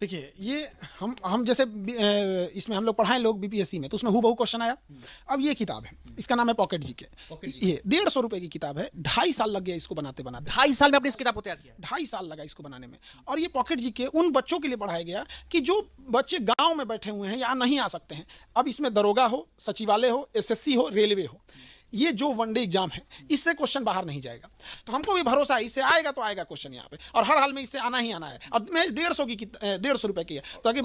देखिए ये हम जैसे इसमें हम लोग पढ़ाएं लोग बीपीएससी में, तो उसमें हूबहू क्वेश्चन आया। अब ये किताब है, इसका नाम है पॉकेट जीके। ये 150 रुपए की किताब है, 2.5 साल लग गया इसको बनाते बनाते। 2.5 साल में आपने इस किताब को तैयार किया? 2.5 साल लगा इसको बनाने में। और ये पॉकेट जीके उन बच्चों के लिए पढ़ाया गया कि जो बच्चे गांव में बैठे हुए हैं या नहीं आ सकते हैं। अब इसमें दरोगा हो, सचिवालय हो, एसएससी हो, रेलवे हो, ये जो वनडे एग्जाम है इससे क्वेश्चन बाहर नहीं जाएगा। तो हमको भी भरोसा है इससे आएगा, तो आएगा क्वेश्चन यहाँ पे, और हर हाल में इससे आना ही आना है। अब मैं 150 रुपए की है, ताकि